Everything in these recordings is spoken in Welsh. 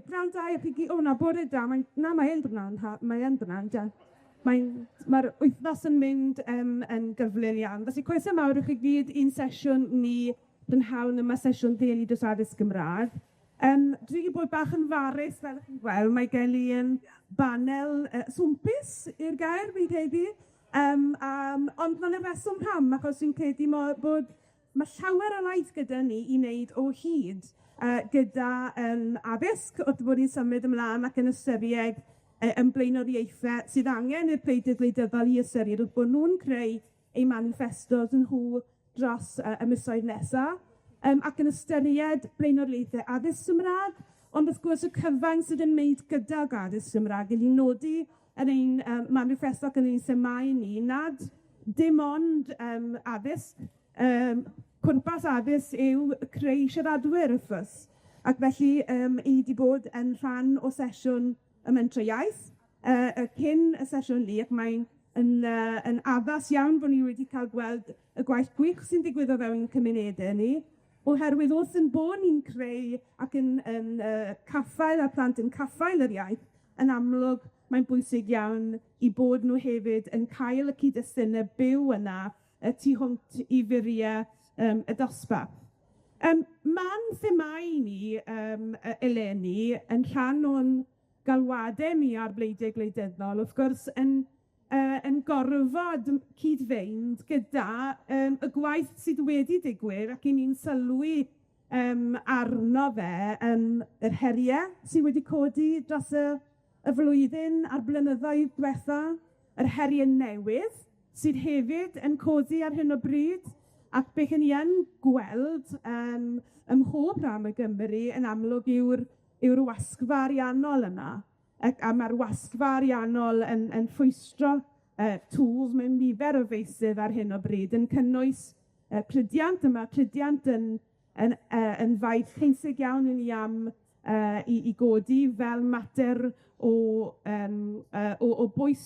Pnawn da i chi gyd. O, na, bore da. Mae e'n drwna'n. Mae'r wythnos yn mynd yn gyflym iawn. Felly, croeso mawr i chi gyd un sesiwn ni prynhawn yma sesiwn Rhieni Dros Addysg Gymraeg. Dwi wedi bod bach yn farus, fel chi'n gweld, mae gen i yn banel swmpus i'r gair, fi'n credu. Ond mae'n y reswm pam, achos dwi'n credu bod mae llawer o laeth gyda ni i wneud o hyd gyda addysg, wrth bod ni'n symud ymlaen ac yn ystyried yn blaenoriaethau sydd angen i'r pleidlais gwleidyddol i ystyried wrth bod nhw'n creu eu manifestos nhw dros y misoedd nesaf, ac yn ystyried blaenoriaethau addysg Gymraeg, ond wrth gwrs y cyfan sydd yn wneud gydag addysg Gymraeg, i nodi yn ein manifesto ac yn ein themau ni, nad dim ond addysg, cwrpas addysg yw creu siaradwyr wrth, ac felly i wedi bod yn rhan o sesiwn y mentre iaith, cyn y sesiwn ni, ac mae'n yn addas iawn bod ni wedi cael gweld y gwaith gwych sy'n digwydd o fewn cymunedau ni, oherwydd wrth yn bod ni'n creu ac yn caffael a plant yn caffael yr iaith, yn amlwg mae'n bwysig iawn i bod nhw hefyd yn cael y cyd-destunau byw yna tu hwnt i furiau y dosbarth. Ma'n themau ni eleni yn rhan o'n galwadau ni ar bleidiau gwleidyddol, wrth gwrs, yn gorfod cyd-fynd gyda y gwaith sydd wedi digwydd ac i ni'n sylwi arno fe yr heriau sydd wedi codi dros y flwyddyn a'r blynyddoedd diwetha, yr heriau newydd sydd hefyd yn codi ar hyn o bryd, ac beth ni yn gweld ym mhob rhan y Gymru yn amlwg yw'r wasgfa ariannol yma, a mae'r wasgfa ariannol yn ffwystro tŵls mewn nifer o feysydd ar hyn o bryd, yn cynnwys cludiant yn faith pwysig iawn i ni am i godi fel mater o bwys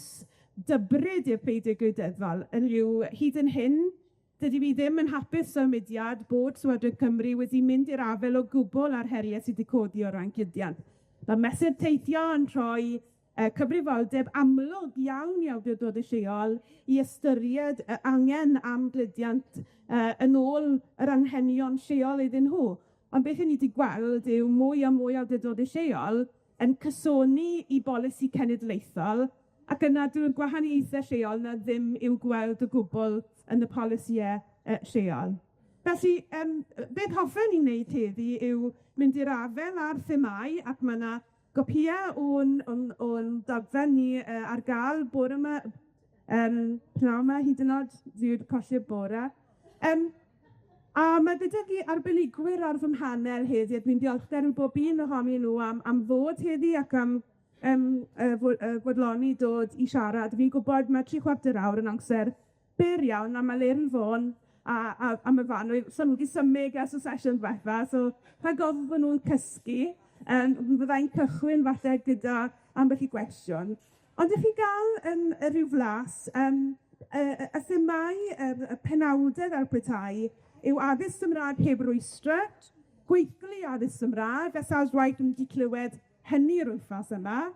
dybryd i'r pleidiau gwleidyddol, yn yw hyd yn hyn, dydy fi ddim yn hapus o mudiad bod Llywodraeth Cymru wedi mynd i'r afel o gwbl ar heriau sydd wedi codi o ran cuddiant. Mae mesur teithio yn rhoi cyfrifoldeb amlwg iawn i awdurdodau lleol i ystyried y angen am gludiant yn ôl yr anghenion lleol iddyn nhw. Ond beth ni wedi gweld yw mwy a mwy o awdurdodau lleol yn cysoni i bolisi cenedlaethol, ac yna drwy'r gwahaniaethau lleol na ddim i'w gweld o gwbl yn y polisïau lleol. Felly, beth hoffen ni'n neud heddi yw mynd i'r afel ar themau, ac mae yna gopïau o'n dogfen ni ar gael bore yma, pnawn yma, hyd yn oed, ddiwyd colli'r bore. A mae gyda fi arbenigwyr ar fy mhanel heddi, a dwi'n diolchgar i bob un ohonyn nhw am ddod heddi ac am fodloni dod i siarad. Fi'n gwybod mae 3/4 awr yn amser byr iawn, a mae Leir'n Fôn a mae fan nhw wedi symud ers y sesiwn diwetha, so rhaid gofyn bod nhw'n cysgu, byddai'n cychwyn falle gyda ambell i gwestiwn. Ond ych chi gael rhyw flas, y themau, y penawdau ar bwytai yw addysg Gymraeg heb rwystra, gweithlu addysg Gymraeg, a sawl rhaid yn wedi clywed hynny'r wythnos yma,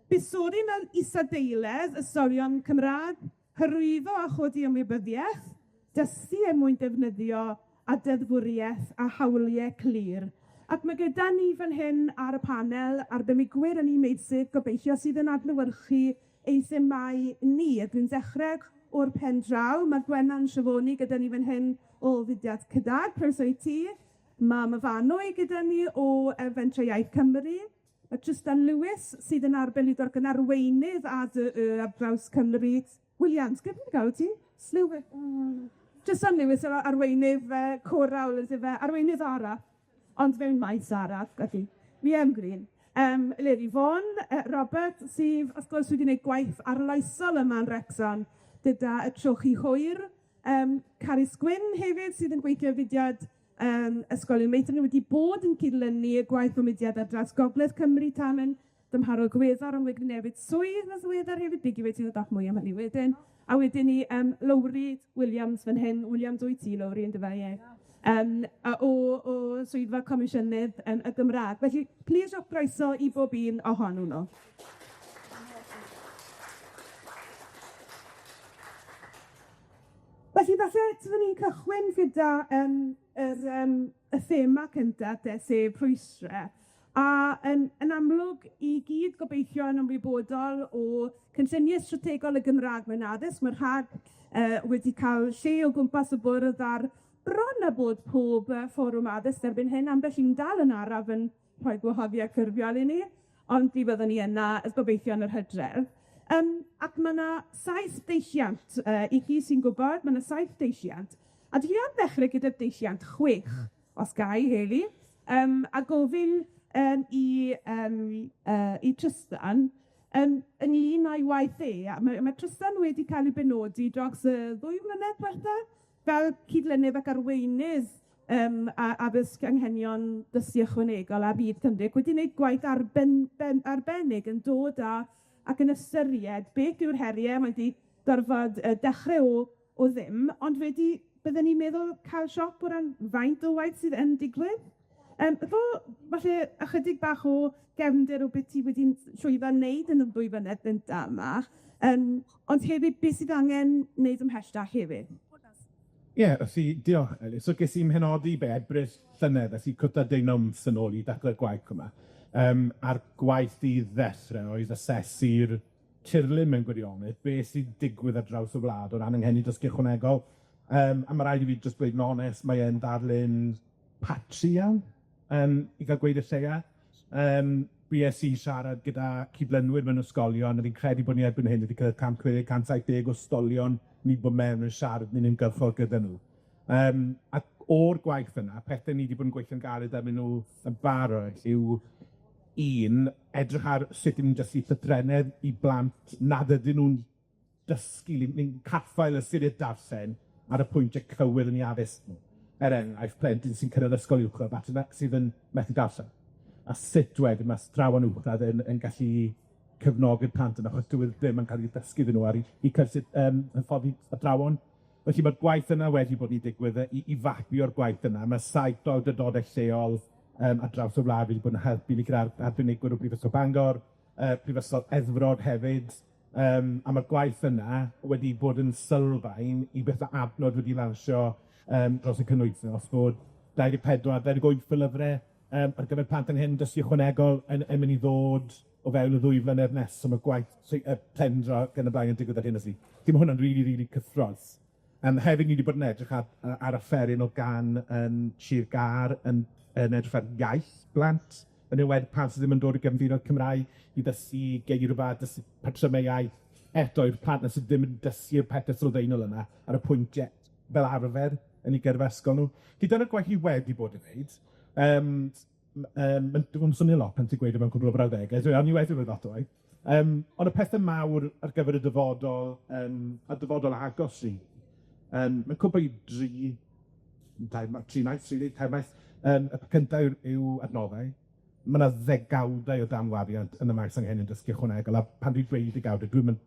buddsoddi mewn isadeiledd y storion Cymraeg, hyrwyddo a chodi ymwybyddiaeth, dysgu mwyn defnyddio a deddfwriaeth a hawliau clir. Ac mae gyda ni fan hyn ar y panel arbenigwyr yn ei meysydd gobeithio sydd yn adlewyrchu ei themau ni. Dwi'n dechrau o'r pen draw, mae Gwenna'n Siafoni gyda ni fan hyn o fudiad Cydag, croeso i ti. Mae Myfanwy gyda ni o Fentre Iaith Cymru. Mae Tristan Lewis sydd yn arbenigwr gan arweinydd ar draws Cymru. Williams, gyda'n gael ti? Lewis. Tristan Lewis yr arweinydd corawl, arweinydd arall, ond fewn maes arall, felly. Mi Green. Rhieni Fôn, Robert, sydd, wrth gwrs, wedi gwneud gwaith arloesol yma yn Wrecsam, gyda y trochi hwyr. Carys Gwyn hefyd, sydd yn gweithio fudiad ysgolion meithrin, wedi bod yn cydlynu y gwaith o mudiad ar draws Gogledd Cymru tan yn dymharol gweddar, ond wedi newid swydd na ddiweddar hefyd, bigi wedi dod mwy am hynny wedyn. A wedyn ni, Lowri Williams fan hyn. Williams, wyt ti, Lowri, yn dyfa, ie. o swyddfa Comisiynydd y Gymraeg. Felly, plis o'ch croeso i bob un ohonyn nhw. Felly, falle, byddwn ni'n cychwyn gyda y thema cyntaf, sef rhwystrau. A yn amlwg, i gyd gobeithio yn ymwybodol o cynlluniau strategol y Gymraeg mewn addysg, mae RhAG wedi cael lle o gwmpas y bwrdd ar bron a bod pob fforwm addysg erbyn hyn, ambell i'n dal yn araf yn rhoi gwahoddiad ffurfiol i ni, ond mi fyddwn ni yna gobeithio yn yr Hydref. Ac mae yna 7 deilliant, i chi sy'n gwybod, mae yna 7 deilliant. A dwi am ddechrau gyda'r deilliant 6, os gai, Heli, a gofyn i Tristan, yn un o'i waith mae Tristan wedi cael ei benodi dros y 2 mlynedd diwetha, fel cydlynydd ac arweinydd addysg anghenion dysgu ychwanegol a byd Cymru, wedi gwneud gwaith arbennig yn dod ac yn ystyried beth yw'r heriau, mae wedi gorfod dechrau o ddim, ond byddwn ni'n meddwl cael siop o ran faint o waith sydd yn digwydd. Falle ychydig bach o gefndir o beth ti wedi'n llwyddo wneud yn y 2 mlynedd gynta yma, ond hefyd beth sydd angen wneud ymhellach hefyd. Diolch, Ellis. So ges i'n mhenodi Ebrill llynedd, ys i cwta deunoms yn ôl i daclu'r gwaith yma. A'r gwaith i ddechrau oedd asesu'r tirlun mewn gwirionedd, beth sy'n digwydd ar draws y wlad o ran anghenion dysgu ychwanegol. A mae rhaid i fi jyst gweud yn onest, mae e'n darlun patchy iawn, i gael gweud y lleia. Bues i siarad gyda cydlynwyr mewn ysgolion, a fi'n credu bod ni erbyn hyn wedi cael 170 o ysgolion ni bod mewn yn siarad ni'n ymgyrchol gyda nhw. Ac o'r gwaith yna, pethau ni wedi bod yn gweithio'n galed am nhw yn barod yw edrych ar sut ni'n dysgu llythrennedd i blant nad ydyn nhw'n dysgu, ni'n caffael ystyried darllen ar y pwyntiau cywir yn ei addysg nhw. Enghraifft, plentyn sy'n cyrraedd ysgol uwchradd sydd yn methu darllen. A sut wedyn mae athrawon uwchradd yn gallu cefnogi'r plant yna, achos dyw e ddim yn cael ei ddysgu iddyn nhw ar i cyrsydd hyfforddi athrawon. Felly mae'r gwaith yna wedi bod i digwydd i fapio'r gwaith yna. Mae 7 awdurdodau lleol ar draws y wlad wedi bod yn helpu ni gyda'r arbenigwyr o Brifysgol Bangor, Prifysgol Efrog hefyd, a mae'r gwaith yna wedi bod yn sylfaen i beth o adnod wedi lansio dros y cynwythnos bod 24-28 o lyfrau ar gyfer plant yn hyn dysgu ychwanegol yn mynd i ddod o fewn y 2 flynedd nes, so mae gwaith plendro gan y blaen yn digwydd ar hyn ysdi. Dim hwnna'n really cyffros. Hefyd ni wedi bod yn edrych ar offeryn o gan Sir Gar yn edrych ar iaith blant, yn ymwneud plant sydd ddim yn dod o gefndiroedd Cymraeg i ddysgu geirfa, dysgu patrymau iaith, eto i'r plant sydd ddim yn dysgu'r pethau sylfaenol yna ar y pwyntiau fel arfer yn ei gyrfa ysgol nhw. Dyna'r gwaith ni wedi bod yn wneud. Dwi'n swnio lot pan ti'n gweud mewn cwbl o brawddegau, so ni wedi bod lot o waith. Ond y pethau mawr ar gyfer y dyfodol, a dyfodol agos ni, mae'n cwbl i 3 maes. Y cyntaf yw adnoddau. Mae yna ddegawdau o damwariant yn y maes anghenion dysgu ychwanegol, a pan dwi'n dweud ddegawdau, dwi'n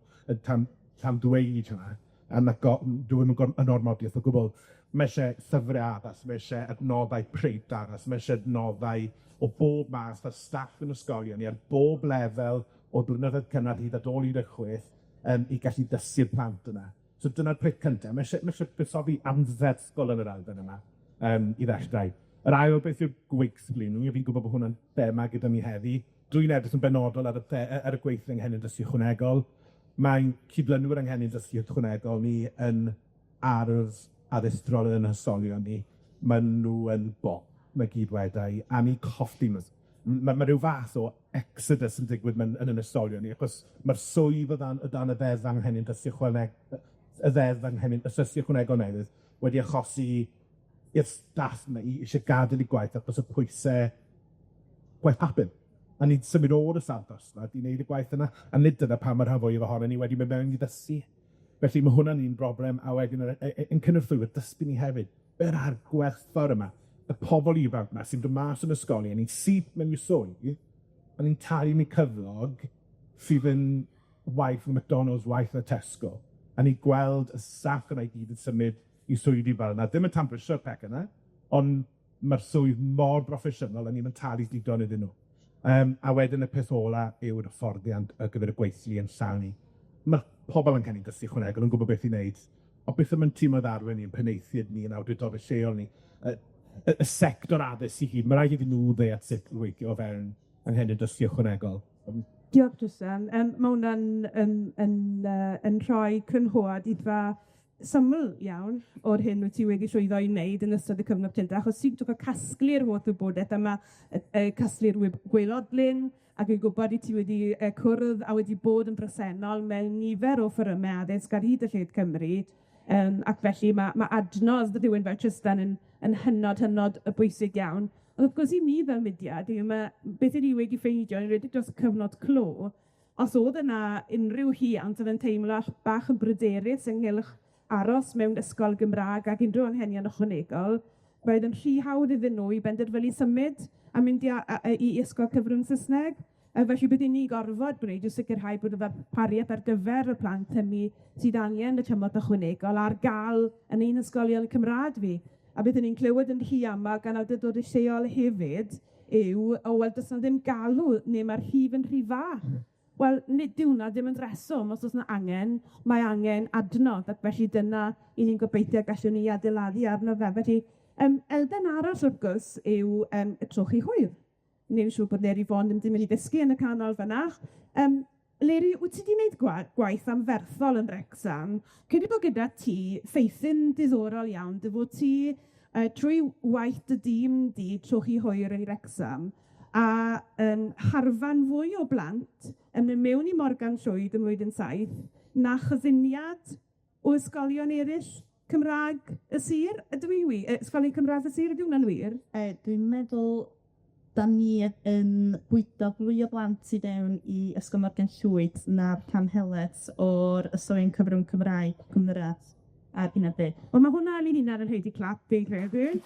tam dweud hwnna, a dwi'n yn ormodiaeth o gwbl. Mae eisiau llyfrau addas, mae eisiau adnoddau pryd addas, mae eisiau adnoddau o bob maes ar staff yn ysgolion ni, ar bob lefel o blynyddoedd cynnar hyd at ôl 16 i gallu dysgu'r plant yna. So dyna'r peth cyntaf. Mae eisiau buddsoddi amddeddgol yn yr elfen yma i ddechrau. Yr ail beth yw'r gweithsblin. Fi'n gwybod bod hwnna'n thema gyda ni heddi. Dwi'n edrych yn benodol ar y gweithio anghenion dysgu ychwanegol. Mae'n cydlynwyr anghenion dysgu ychwanegol ni yn ardd addysgol yn ysgolion ni. Maen nhw yn mae gyd wedau, a ni coffdi nhw. Mae rhyw fath o exodus yn digwydd yn yn ysgolion ni, achos mae'r swydd o dan y ddeddf anghenion dysgu ychwanegol, y ddeddf anghenion dysgu ychwanegol newydd wedi achosi i'r staff yma i eisiau gadael i gwaith achos y pwysau gwaith papur. A ni'n symud o'r ystafell dosbarth i wneud y gwaith yna, a nid dyna pan mae'r rhan fwyaf ohonon ni wedi mynd mewn i ddysgu. Felly mae hwnna'n un broblem, a wedyn yn cynnwrthwyr, dysgu ni hefyd. Yr ar gwerthfawr yma, y pobol ifanc yma sy'n dod mas yn ysgoli, a ni'n syth mewn i swydd, a ni'n talu ni cyflog sydd yn waith yn McDonald's, waith y Tesco, a ni'n gweld y staff yna i gyd yn symud i swyddi fel yna. Dim y tamprisio'r pec yna, ond ma'r swydd mor broffesiynol, a ni'n talu digon iddyn nhw. A wedyn y peth ola yw'r hyfforddiant ar gyfer y gweithlu yn llawn ni. Ma' pobol yn cael ei dysgu ychwanegol yn gwybod beth i wneud, ond beth am yn tîm o ddarwen ni, yn penaethiad ni, yn awdurdodau lleol ni, y sector addysg i gyd, mae rhaid iddyn nhw ddeall sut i weithio o fewn anghenion dysgu ychwanegol. Diolch, Tristan. Mae hwnna'n yn rhoi crynhoad idfa syml iawn o'r hyn wyt ti wedi llwyddo i wneud yn ystod y cyfnod cynta, achos ti'n dwi'n casglu'r holl wybodaeth yma, casglu'r gwaelodlin, ac yn gwybod i ti wedi cwrdd a wedi bod yn bresennol mewn nifer o fforymau addysg ar hyd y lled Cymru, ac felly mae adnodd rhywun fel Tristan yn hynod bwysig iawn. Ond wrth gwrs i mi fel mudiad, beth ydi wedi ffeindio, yn redig dros cyfnod clo, os oedd yna unrhyw hiant oedd yn teimlo bach yn bryderus ynghylch aros mewn ysgol Gymraeg ac unrhyw anghenion ychwanegol, roedd yn rhy hawdd iddyn nhw i benderfynu symud a mynd i ysgol cyfrwng Saesneg. Felly bydd ni gorfod gwneud yw sicrhau bod y ddarpariaeth ar gyfer y plant hynny sydd angen y tymor ychwanegol ar gael yn ein ysgolion Cymraeg fi. A beth ni'n clywed yn rhy aml gan awdurdodau lleol hefyd yw, wel, does na ddim galw, neu mae'r rhif yn rhy fach. Wel, nid yw hwnna ddim yn reswm, os oes yna angen, mae angen adnodd, ac felly dyna i ni'n gobeithio gallwn ni adeiladu arno fe. Felly, elfen arall wrth gwrs yw y trochi hwyr. Ni'n siŵr bod Leri Fon ddim wedi ddysgu yn y canol fanach. Leri, wyt ti wedi gwneud gwaith anferthol yn Wrecsam? Credu bod gyda ti ffeithyn diddorol iawn, dy fod ti trwy waith dy dîm di trochi hwyr yn Wrecsam, a harfan fwy o blant yn mynd mewn i Morgan Llwyd ym mlwyddyn 7, na chyfuniad o ysgolion eraill Cymraeg y sir. Ydw i'n wir? Ysgolion Cymraeg y sir, ydy hwnna'n wir? Dwi'n meddwl da ni yn bwydo fwy o blant sydd mewn i Ysgol Morgan Llwyd na'r Canheles o'r ysgolion cyfrwng Cymraeg Cymraeg ar hyn o bryd. Wel, mae hwnna yn un ar yn rhaid i clap, fi'n credu.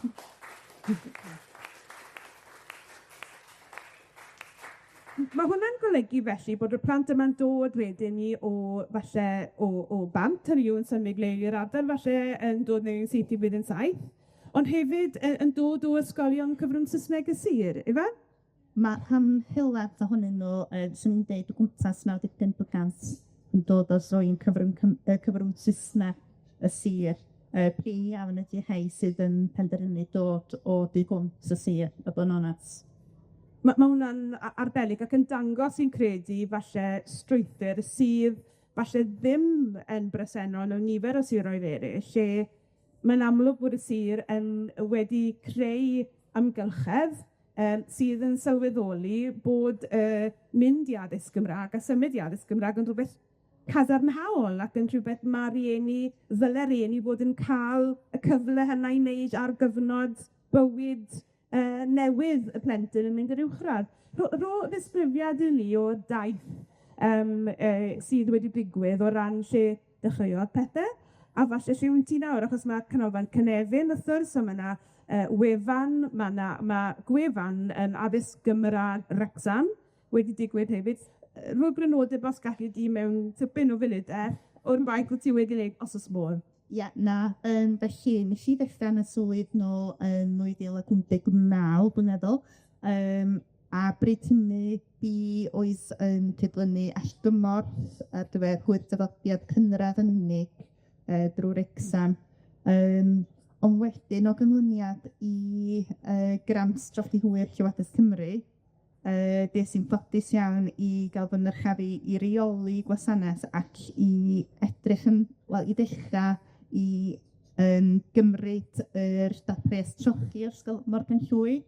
Mae hwnna'n golygu felly bod y plant yma'n dod wedyn ni falle o bant, hynny yw yn symud le i'r ardal, falle yn dod mewn syth i blwyddyn 7, ond hefyd yn dod o ysgolion cyfrwng Saesneg y sir, ife? Mae rhan helaeth ohonyn nhw, sy'n ni'n deud o gwmpas 95% yn dod o ysgolion cyfrwng Saesneg y sir. Pri iawn ydy hei sydd yn penderfynu dod o di gwmpas y sir, y Blaenoriaeth. Mae hwnna'n arbennig ac yn dangos i'n credu falle strwythur sydd falle ddim yn bresennol mewn nifer o siroedd eraill, lle mae'n amlwg bod y sir yn wedi creu amgylchedd sydd yn sylweddoli bod mynd i addysg Gymraeg a symud i addysg Gymraeg yn rhywbeth cadarnhaol ac yn rhywbeth mae ddyle rieni bod yn cael y cyfle hynna i wneud ar gyfnod bywyd newydd y plentyn yn mynd i'r uwchradd. Ro ddisgrifiad i ni o daith sydd wedi digwydd o ran lle dechreuodd pethau, a falle lle wyt ti nawr, achos mae canolfan Cynefin wrth gwrs, so mae yna wefan, mae gwefan yn addysg Gymraeg Wrecsam wedi digwydd hefyd. Rwy'n brynodau bos gallu di mewn tipyn o funudau o'r maith wyt ti wedi gwneud os oes modd. Ie, na, felly, nes i ddechrau yn y swydd nôl yn 2019, dwi'n meddwl, a bryd hynny fi oes yn cydlynu allgymorth ar gyfer hwyr dyfodiad cynradd yn unig drwy Wrecsam. Ond wedyn o gynlyniad i grant trochi hwyr Llywodraeth Cymru, des i'n ffodus iawn i gael fy nyrchafu i reoli gwasanaeth ac i edrych i ddechrau i gymryd yr darpres trochi o'r Ysgol Morgan Llwyd,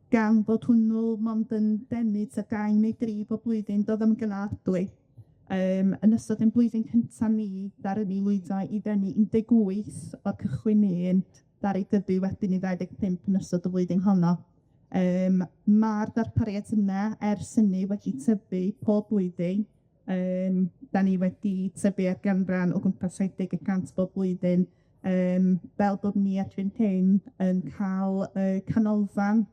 gan bod hwnnw mond yn denu ta 2 neu 3 bob blwyddyn, doedd am gynnadwy. Yn ystod yn blwyddyn cyntaf ni, ddaru ni lwyddo i ddenu 18 o'r cychwyn un, ddaru dyfu wedyn i 25 yn ystod y blwyddyn honno. Mae'r darpariaeth yna ers hynny wedi tyfu pob blwyddyn. Da ni wedi tyfu ar ganran o gwmpas 70% bob blwyddyn, fel bod ni erbyn hyn yn cael canolfan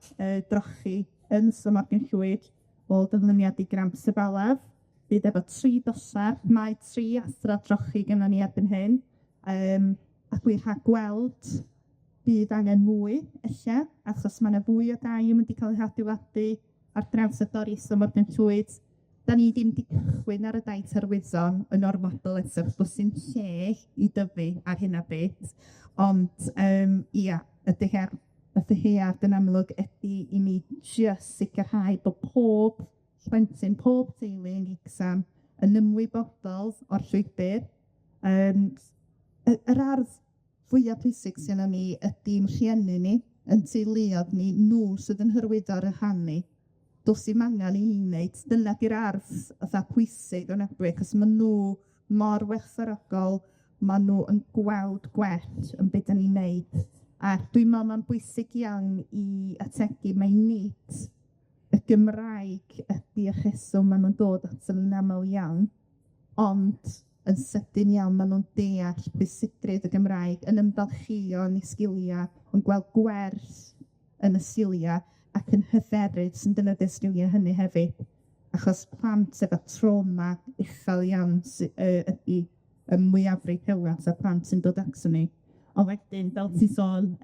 drochi yn Ysgol Morgan Llwyd o ddyfyniad i Grant Sefalaf. Bydd efo 3 dosar, mae 3 athro drochi gyda ni erbyn hyn, ac wy'n rhag gweld bydd angen mwy, ella, achos mae yna fwy o dai yn mynd i cael eu adeiladu ar draws y Doris o Morgan Llwyd. Da ni ddim wedi cychwyn ar y dai terwyddo yn ormodol eto, does dim lle i dyfu ar hyn o bryd. Ond, ia, y ddyhead yn amlwg ydy i ni just sicrhau bod pob plentyn, pob teulu yn Wrecsam yn ymwybodol o'r llwybr. Yr ardd fwyaf pwysig sy'n am ni ydy'n rhieni ni, yn teuluodd ni, nhw sydd yn hyrwyddo'r rhannu. Does dim angen i ni wneud. Dyna di'r ardd fatha pwysig o'n ebwy, achos maen nhw mor werthfawrogol, maen nhw yn gweld gwell yn beth ni'n wneud. A dwi'n meddwl mae'n bwysig iawn i ategu mai nid y Gymraeg ydy y rheswm maen nhw'n dod at yn aml iawn, ond yn sydyn iawn maen nhw'n deall bwysigrwydd y Gymraeg yn ymdalchio yn eu sgiliau, yn gweld gwers yn y sgiliau, ac yn hyderus yn defnyddio sgiliau hynny hefyd. Achos plant efo trauma uchel iawn ydy y mwyafrif hewat a plant sy'n dod ato ni. Ond wedyn, fel ti sôn,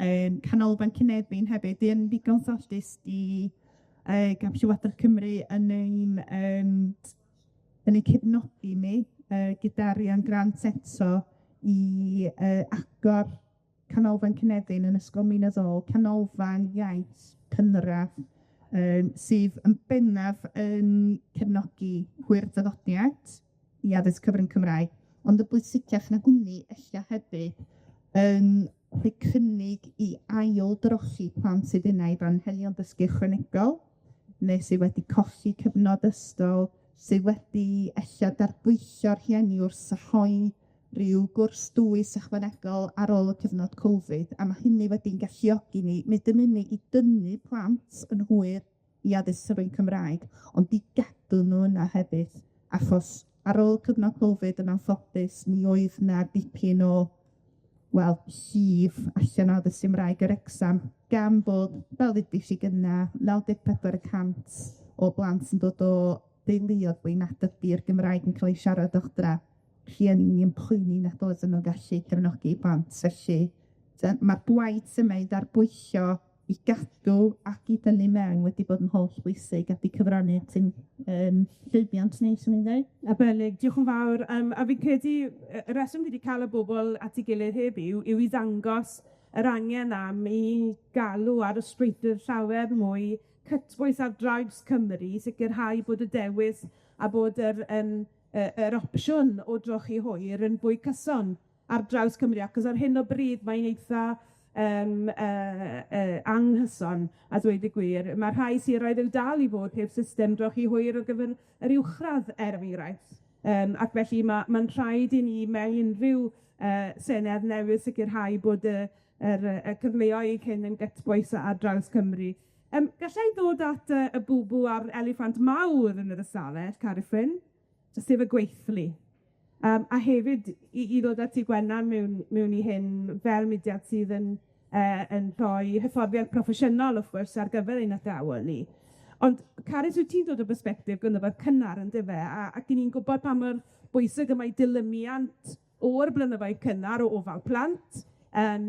canolfan Cynefin hefyd, yn ddigon ffodus i gan Llywodraeth Cymru yn ei cefnogi ni gyda arian grant eto i agor canolfan Cynefin yn ysgol Minyddol, canolfan iaith cynradd sydd yn bennaf yn cefnogi hwyr-dyddodiad i addysg cyfrwng Cymraeg, ond y bwysicach na hwnny ella hefyd yn rhoi cynnig i ail drochi plant sydd yna i anghenion dysgu ychwanegol, neu sydd wedi colli cyfnod ystol, sydd wedi ella darbwyllo'r rhieni wrth rhoi ryw gwrs dwys ychwanegol ar ôl y cyfnod Covid, a mae hynny wedi'n galluogi ni, nid yn unig i dynnu plant yn hwyr i addysg cyfrwng Cymraeg, ond i gadw nhw yna hefyd, achos ar ôl cyfnod Covid yn anffodus, mi oedd na dipyn o llif allan o addysg Gymraeg yr Wrecsam, gan bod, fel ddudais i gynna, 94% o blant yn dod o deuluoedd fwy nad ydy'r Gymraeg yn cael ei siarad o'ch dra. Rhieni yn poeni nad oes yn nhw'n gallu cefnogi plant. Felly, mae'r gwaith yma i darbwyllo i gadw ac i dynnu mewn wedi bod yn holl bwysig ac i cyfrannu at ein llwyddiant ni, swn i'n dweud. A belig, diolch yn fawr. A fi'n credu y reswm wedi cael y bobl at ei gilydd heddiw yw i ddangos yr angen am i galw ar ysbrydwyr llawer mwy cytbwys ar draws Cymru, sicrhau bod y dewis a bod yr opsiwn o drochi hwyr yn fwy cyson ar draws Cymru, ac ar hyn o bryd mae'n eitha anghyson, a dweud y gwir. Mae rhai siroedd yn dal i fod heb system drochi hwyr ar gyfer yr uwchradd erfiraeth. Ac felly mae'n rhaid i ni mewn unrhyw Senedd newydd sicrhau bod y cyfleoedd hyn yn gytbwys ar draws Cymru. Gallai ddod at y bwbw a'r eliffant mawr yn yr ystafell, Carys, sef y gweithlu. A hefyd i ddod at ei Gwennan mewn i hyn fel mudiad sydd yn rhoi hyfforddiant proffesiynol wrth gwrs ar gyfer ein athrawon ni. Ond Carys, wyt ti'n dod o bersbectif gynnar cynnar yn dyfe, ac 'yn ni'n gwybod pa mor bwysig y mae dilymiant o'r blynyddoedd cynnar o ofal plant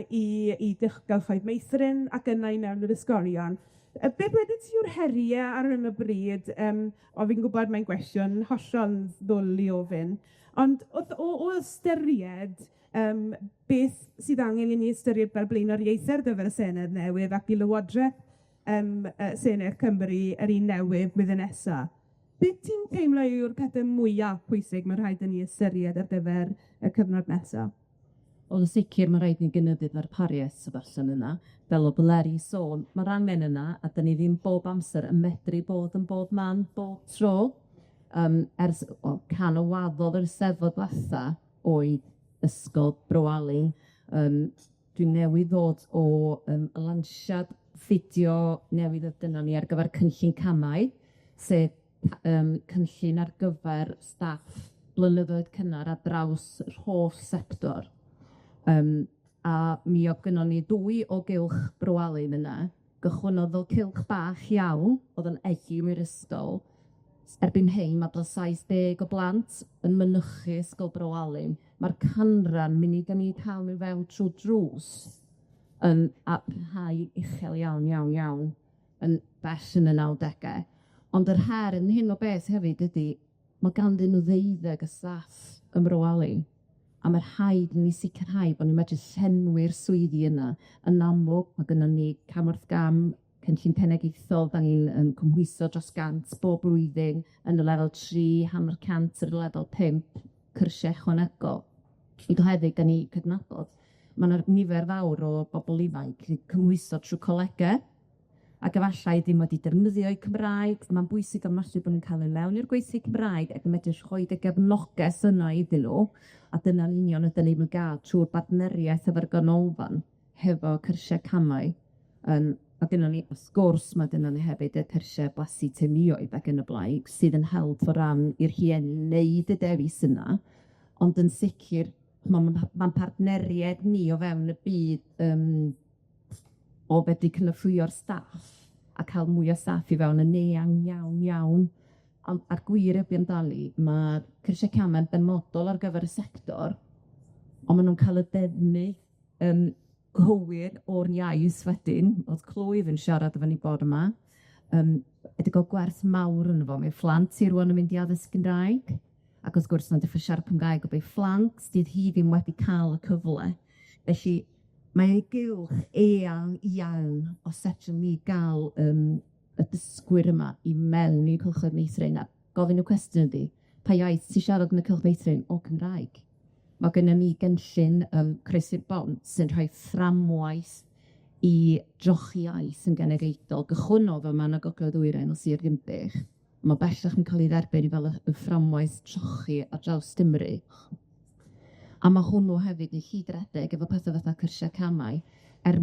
i dylchoedd meithrin ac yna i mewn yr ysgolion. Beth wedi ti yw'r heriau ar hyn o bryd, o fi'n gwybod mae'n gwestiwn hollol ddwl i ofyn, ond o ystyried beth sydd angen i ni ystyried fel blaenoriaethau'r gyfer y Senedd newydd ac i Lywodraeth Senedd Cymru yr un newydd blwyddyn nesa. Beth ti'n teimlo yw'r pethau mwyaf pwysig mae rhaid i ni ystyried ar gyfer y cyfnod nesaf? Ond yn sicir mae rhaid ni gynyddu'r ddarpariaeth sefyllfa yna. Fel o Bleri sôn, mae'r angen yna, a dyn ni ddim bob amser yn medru bod yn bob man, bob tro. Ers can o waddodd yr Eisteddfod ddiwetha oedd ysgol Bro Ali. Dwi'n newydd ddod o lanshiad fideo newydd oedd dyna ni ar gyfer cynllun camau, sef cynllun ar gyfer staff blynyddoedd cynnar ar draws yr holl sector. A mi o gynnon ni 2 o gylch Bro Ali yna, gychwynodd fel cylch bach iawn, oedd yn egin i'r ysgol. Erbyn hyn, mae dros 70 o blant yn mynychu ysgol Bro Ali. Mae'r canran munud i ni cael nhw fewn trwy drws a parhau uchel iawn yn bell yn y 90au. Ond yr her yn hyn o beth hefyd ydy, mae ganddyn nhw ddeuddeg y staff ymroalu. A mae'r rhaid i ni sicrhau bod ni'n medru llenwi'r swyddi yna. Yn amlwg, mae gynnon ni camwrth gam, cynllun cenedlaethol, da ni'n cymhwyso dros gant bob blwyddyn yn y lefel 3, 100% yr lefel 5, cyrsiau ychwanegol. I gyhoeddi, da ni cydnabod, mae yna nifer fawr o bobl ifanc wedi cymhwyso trwy colegau, ac efallai ddim wedi defnyddio'u Cymraeg. Mae'n bwysig ofnadwy bod ni'n cael ei mewn i'r gweithlu Cymraeg ac yn medru rhoi y gefnogaeth yna iddyn nhw, a dyna'n union ydyn ni'n gael trwy'r partneriaeth efo'r ganolfan hefo cyrsiau camau. A gynnon ni, wrth gwrs, mae gynnon ni hefyd y cyrsiau blasu teuluoedd ac yn y blaen, sydd yn help o ran i'r rhieni wneud y dewis yna. Ond yn sicr, mae'n partneriaid ni o fewn y byd o fedru cynorthwyo'r staff a cael mwy o staff i fewn yn iawn. A'r gwir ydy amdani, mae cyrsiau camau'n benodol ar gyfer y sector, ond maen nhw'n cael y defnydd gywir o'r iaith wedyn. Oedd Clwydd yn siarad efo ni bod yma. Ydy gael gwerth mawr yn efo. Mae phlant i rwan yn mynd i addysg Gymraeg, ac wrth gwrs na'n dechrau siarad Cymraeg o bei phlant, dydd hi ddim wedi cael y cyfle. Felly, mae ei gylch iawn o sesiwn ni gael y dysgwyr yma i mewn i'r cylchoedd meithrin. A gofyn y cwestiwn ydy, pa iaith sy'n siarad yn y cylch meithrin o Cymraeg? Mae gennym ni gynllun Croesi'r Bont sy'n rhoi fframwaith i drochi iaith yn genedlaethol. Gychwynnodd yma yn y Gogledd Dwyrain o Sir Ddinbych. Mae bellach yn cael ei dderbyn i fel y fframwaith trochi ar draws Cymru. A mae hwnnw hefyd yn hydredeg efo pethau fatha cyrsiau camau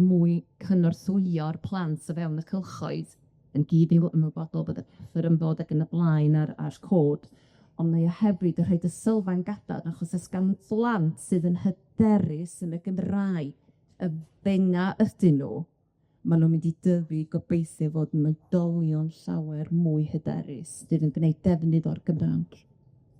mwyn cynorthwyo'r plant o fewn y cylchoedd yn gyd i'w ymwybodol bod y pethau yn bod ac yn y blaen a'r cod. Ond mae o hefyd yn rhaid y sylfaen gadarn, achos ys gan blant sydd yn hyderus yn y Gymraeg, y benga ydyn nhw, maen nhw'n mynd i dyfu gobeithio fod yn oedolion llawer mwy hyderus, sydd yn gwneud defnydd o'r Gymraeg.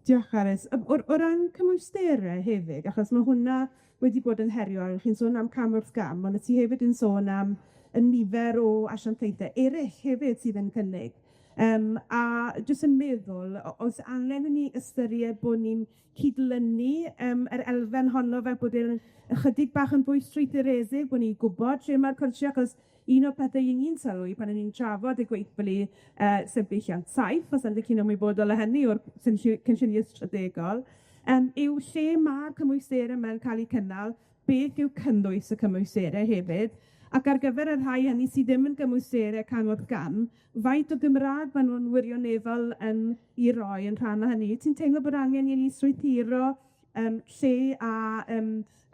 Diolch, Aris. O ran cymwysterau hefyd, achos mae hwnna wedi bod yn heriol, chi'n sôn am camwrth gam, ond ti hefyd yn sôn am y nifer o asiantaethau eraill hefyd sydd yn cynnig. A jyst yn meddwl, oes angen i ni ystyried bod ni'n cydlynu yr elfen honno fel bod e'n ychydig bach yn fwy strwythuresig, bod ni'n gwybod lle mae'r cyrsiau, achos un o'r pethau ni'n sylwi pan ni'n trafod y gweithlu sefydliant saith, os ydych chi'n ymwybodol o hynny o'r cynlluniau strategol, yw lle mae'r cymwysterau mewn cael eu cynnal, beth yw cynnwys y cymwysterau hefyd, ac ar gyfer y rhai hynny sydd ddim yn gymwysterau canwyd gam, faint o Gymraeg maen nhw'n wirioneddol i roi yn rhan o hynny. Ti'n teimlo bod angen i ni strwythuro lle a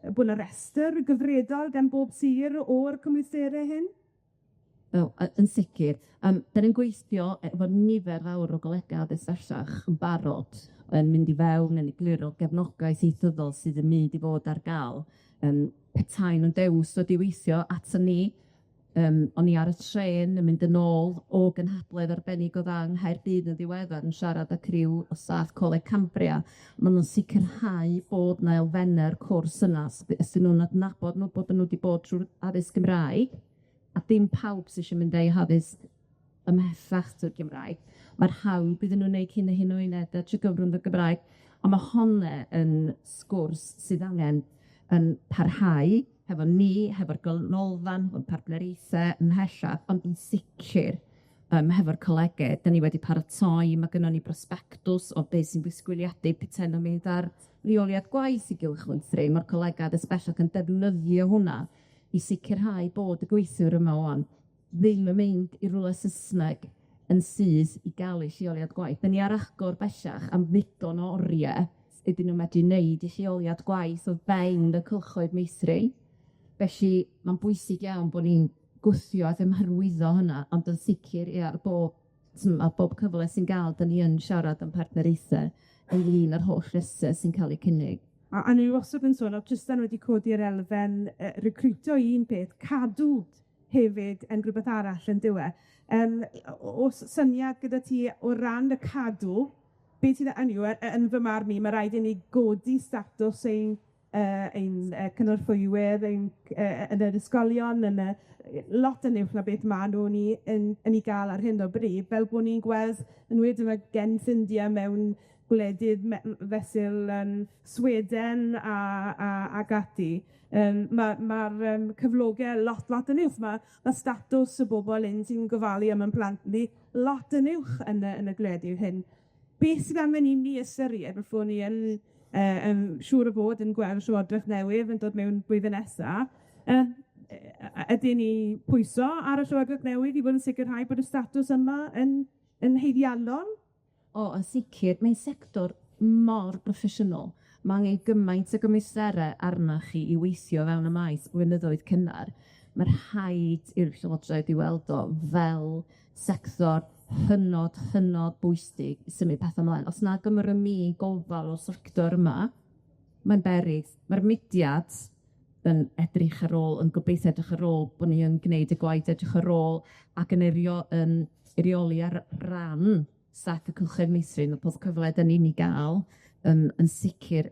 bod yna restr gyfredol gan bob sir o'r cymwysterau hyn? Yn sicr. Da ni'n gweithio efo nifer fawr o golegau addysg bellach yn barod yn mynd i fewn yn egluro gefnogaeth ieithyddol sydd yn mynd i fod ar gael. Petai nhw'n dewis wedi weithio ato ni. O'n i ar y tren yn mynd yn ôl o gynhadledd arbennig o dda yng Nghaerdydd yn ddiweddar yn siarad â criw o staff Coleg Cambria. Maen nhw'n sicrhau bod na elfennau'r cwrs yna, ysdyn nhw'n adnabod nhw bod nhw wedi bod trwy'r addysg Gymraeg, a dim pawb sydd eisiau mynd ei addysg ymhellach trwy'r Gymraeg. Mae'r hawdd iddyn nhw'n gwneud cyn y hyn o uned trwy gyfrwng y Gymraeg, a mae honne yn sgwrs sydd angen yn parhau hefo ni, hefo'r ganolfan, o'r partneriaethau ymhellach, ond yn sicr hefo'r colegau. Da ni wedi paratoi, mae gynnon ni prospectus o beth sy'n disgwyliadu petai nhw'n mynd ar reoliad gwaith i gylchlythru. Mae'r colegau addysg bellach yn defnyddio hwnna i sicrhau bod y gweithwyr yma o'n ddim yn mynd i rwle Saesneg yn sydd i gael eu lleoliad gwaith. Da ni ar agor bellach am ddigon o oriau ydyn nhw'n medru wneud eu lleoliad gwaith o fewn y cylchoedd meithrin. Felly, mae'n bwysig iawn bod ni'n gwthio a ddim hyrwyddo hynna, ond yn sicr ar bob cyfle sy'n gael, da ni yn siarad am partneriaethau ynglyn â'r holl rhesau sy'n cael eu cynnig. A ni wastad yn sôn, Tristan wedi codi'r elfen recruito un peth, cadw hefyd yn rhywbeth arall yn diwe. O syniad gyda ti o ran y cadw, beth sydd yn fy marn i, mae rhaid i ni godi statws ein cynorthwywyr, yn yr ysgolion, lot yn uwch na beth maen nhw'n yn ei gael ar hyn o bryd, fel bod ni'n gweld yn wedyn mae gen India mewn gwledydd fesul Sweden ag ati. Mae'r cyflogau lot yn uwch. Mae statws y bobl sy'n gofalu am yn plant ni lot yn uwch yn y gwledydd hyn. Beth sydd angen i ni ystyried before ni yn siŵr o fod yn gweld llywodraeth newydd yn dod mewn blwyddyn nesaf, ydyn ni pwyso ar y llywodraeth newydd i fod yn sicrhau bod y statws yma yn haeddiannol? Yn sicr, mae'n sector mor broffesiynol. Mae angen gymaint o gymwysterau arnoch chi i weithio fewn y maes blynyddoedd cynnar. Mae'r rhaid i'r llywodraeth i weld o fel sector hynod bwysig i symud pethau ymlaen. Os na gymryd mi gofal o'r sector yma, mae'n beryg. Mae'r mudiad yn edrych ar ôl, yn gobeithio edrych ar ôl bod ni yn gwneud y gwaith edrych ar ôl ac yn eirioli ar ran staff y cylchoedd meithrin, y pob cyfle dyn ni'n ei gael, yn sicr.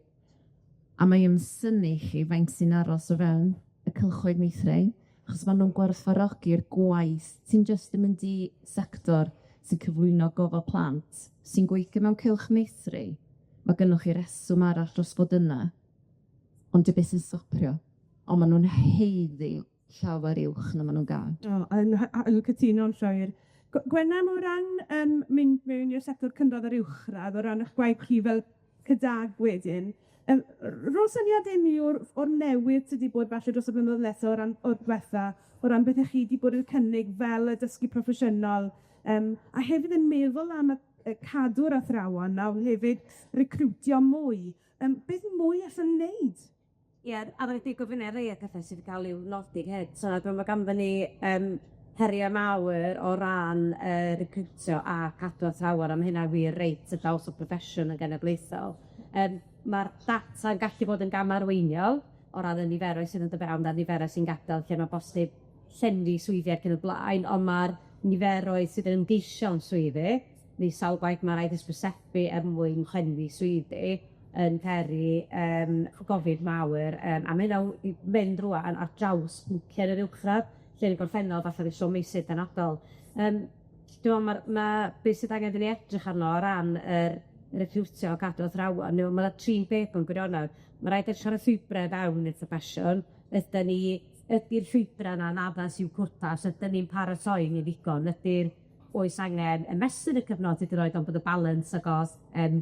A mae yn syni chi faint sy'n aros o fewn y cylchoedd meithrin, achos maen nhw'n gwerthfawrogi'r gwaith. Ti'n just yn mynd i sector sy'n cyflwyno gofal plant, sy'n gweithio mewn cylch meithri. Mae gynnwch chi reswm arall dros fod yna, ond dy beth sy'n stopio. Ond maen nhw'n heiddi llawer uwch na maen nhw'n gael. Yn cytuno'n llwyr. Gwenam o ran mynd mewn i'r sector cynradd ar uwchradd, o ran eich gwaith chi fel cydag wedyn, ro'n syniad i mi o'r newid sydd wedi bod falle dros y blynyddoedd nesaf o'r diwetha, o ran beth chi wedi bod yn cynnig fel y dysgu proffesiynol, a hefyd yn meddwl am y cadw'r athrawon, a hefyd recrwtio mwy. Beth mwy allan wneud? Ie, a wedi gofyn rei o pethau sydd wedi cael i'w nodi hyd. So, mae ganddyn ni heriau mawr o ran recrwtio a cadw athrawon am hynna wir reit y daws o profesiwn yn genedlaethol. Mae'r data'n gallu bod yn gamarweiniol o ran y niferoedd sydd yn dod fewn a niferoedd sy'n gadael lle mae bosib llenwi swyddi ac yn y blaen, ond mae'r niferoedd sydd yn geisio'n swyddi, neu sawl gwaith mae'n rhaid ysbrysebu mwyn llenwi swyddi, yn peri gofid mawr, a mae hynna'n mynd rwan ar draws bwciau yr uwchradd, lle yn y gorffennol falle ddysio meysydd penodol. Beth sydd angen i ni edrych arno o ran yr recrwtio o cadw athrawon, mae'n trin beth yn gwirionedd. Mae rhaid edrych ar y llwybrau fewn i'r profesiwn, ydy'r llwybrau yna'n addas i'w cwrtas, ydyn ni'n paratoi ni ddigon, oes angen y mesur y cyfnod ydy'n roed ond bod y balans agos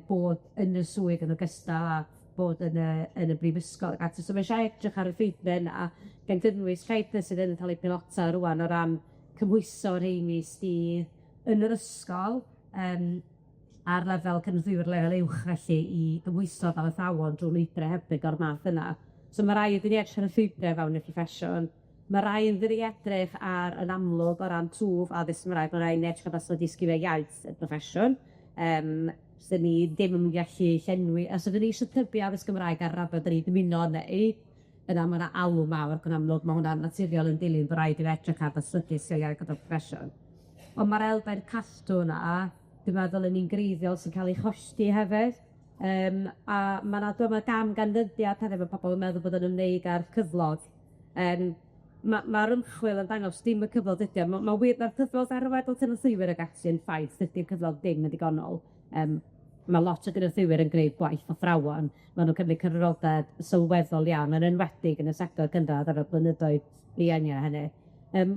bod yn y swydd yn ogystal a bod yn y brifysgol. So mae eisiau edrych ar y llwybrau yna, gan gynnwys rhaid sydd yn cael ei pilota rwan o ran cymhwyso rheini sydd yn yr ysgol ar lefel cynryddwyr lefel uwch felly i gymhwyso fel athrawon drwy lwybrau heblyg o'r math yna. So mae rai ydyn ni edrych ar y llwybrau fewn y proffesiwn. Mae rai ydyn ni edrych ar yn amlwg o ran twf addysg Gymraeg, mae rai yn edrych ar ddysgu disgrifio iaith y proffesiwn. Dyn ni ddim yn gallu llenwi, os ydyn ni eisiau tybu addysg Gymraeg ar raddau dyn ni dymuno neu, yna mae yna alw mawr ac yn amlwg mae hwnna'n naturiol yn dilyn bod rhaid i'n edrych ar ddysgu sy'n iaith o'r proffesiwn. Ond mae'r elfen calltw yna, dwi'n meddwl yn un greiddiol sy'n cael ei chosti hefyd. A mae yna gam ganfyddiad hefyd, mae pobl yn meddwl bod yn ymwneud â'r cyflog. Mae'r ymchwil yn dangos dim y cyflog ydy. Mae wir na'r cyflog arwedol cynnwyr ag ati yn ffaith, dydy'r cyflog ddim yn digonol. Mae lot o gynnwyr yn gwneud gwaith o athrawon. Mae nhw'n cymryd cyfrifoldeb sylweddol iawn, yn enwedig yn y sector gynradd ar y blynyddoedd buania hynny.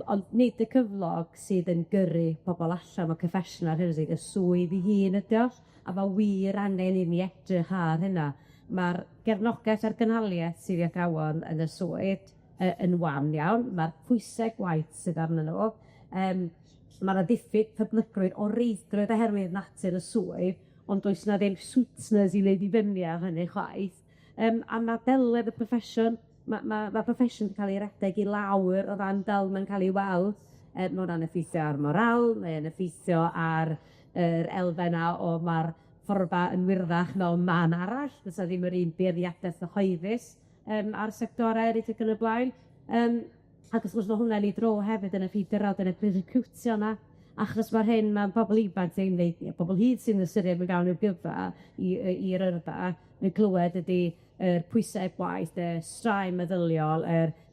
Ond nid y cyflog sydd yn gyrru pobl allan o cyffesiwn ar hyn y swydd i hun ydy o, a mae wir angen i ni edrych ar hynna. Mae'r gefnogaeth a'r gynhaliaeth sydd i athrawon yn y swydd yn wan iawn, mae'r pwysau gwaith sydd arnyn nhw. Mae'r diffyg pyblygrwydd o reidrwydd oherwydd natur y swydd, ond does na ddim sweetness i leid i fyny ar hynny chwaith. A mae delwedd y proffesiwn, mae proffesiwn yn cael ei redeg i lawr o ran del mae'n cael ei weld. Mae hwnna'n effeithio ar moral, mae'n effeithio ar yr elfenna o mae'r fforba yn wirddach mewn man arall, fysa ddim yr un beirniadaeth cyhoeddus ar sectorau eraill ac yn y blaen. Ac os mae hwnna'n ei dro hefyd yn effeithio rawd yn y recrwtio yna, achos mae'r hyn mae'n pobl ifanc sy'n neud, pobl hyd sy'n ystyried mewn gawn i'r gyrfa i'r yrfa, neu clywed ydy pwysau gwaith, y straen meddyliol,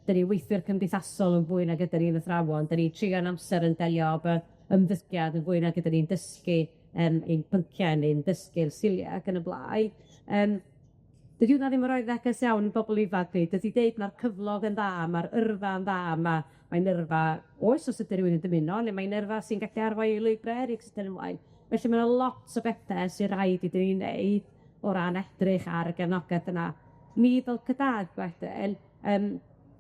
dyn ni weithwyr cymdeithasol yn fwy nag ydyn ni'n athrawon, dyn ni trio'n amser yn delio efo ymddygiad yn fwy nag ydyn ni'n dysgu ein pynciau ni'n dysgu'r siliau ac yn y blaen. Dydy hwnna ddim yn rhoi ddeges iawn i bobl ifanc ni. Dydy deud mae'r cyflog yn dda, mae'r yrfa yn dda, mae'n yrfa oes os ydy rhywun yn dymuno, neu mae'n yrfa sy'n gallu arwain i lwybrau eraill sydd yn ymlaen. Felly mae yna lot o bethau sy'n rhaid i dyn ni'n neud o ran edrych ar y gefnogaeth yna. Ni fel cydad wedyn,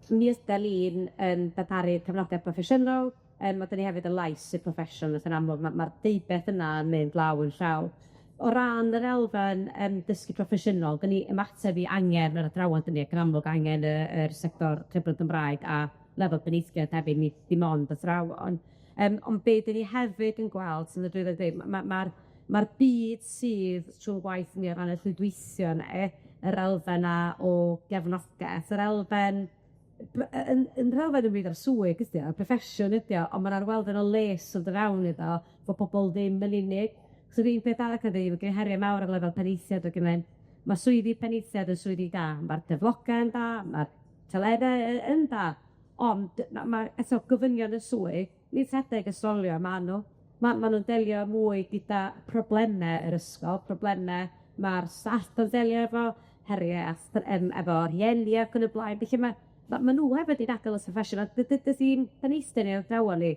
mi ydyn ni'n darparu'r cefnogaeth proffesiynol, ma' dyn ni hefyd y lais y proffesiwn, yn amlwg, mae'r deubeth yna yn mynd law yn llaw. O ran yr elfen dysgu proffesiynol, gen ni ymateb i angen yr athrawon dyn ni, ac yn amlwg angen yr sector cyfrwng Gymraeg a lefel beneithiad hefyd, ni dim ond athrawon. Ond be dyn ni hefyd yn gweld, sy'n y drwydded dweud, mae'r byd sydd trwy'n gwaith ni o ran y llwydweithio yna, yr elfen a o gefnogaeth, yr elfen yn rhelfen yn byd ar swyg ydi o, proffesiwn ydi o, ond mae'r elfen o les o dy fewn iddo, fod pobl ddim yn unig. So un peth arall yn dweud, gen heriau mawr ar lefel peneithiad o gymaint, mae swyddi peneithiad yn swyddi da, mae'r deflogau yn da, mae'r teledau yn da, ond mae eto gofynion y swydd, nid rhedeg ysgolio maen nhw. Maen nhw'n delio mwy gyda problemau yr ysgol, problemau mae'r staff yn delio efo, heriau efo rhieni ac yn y blaen. Felly mae nhw hefyd i'n agor y proffesiwn, a dydy'n peneithiad ni'r athrawon ni,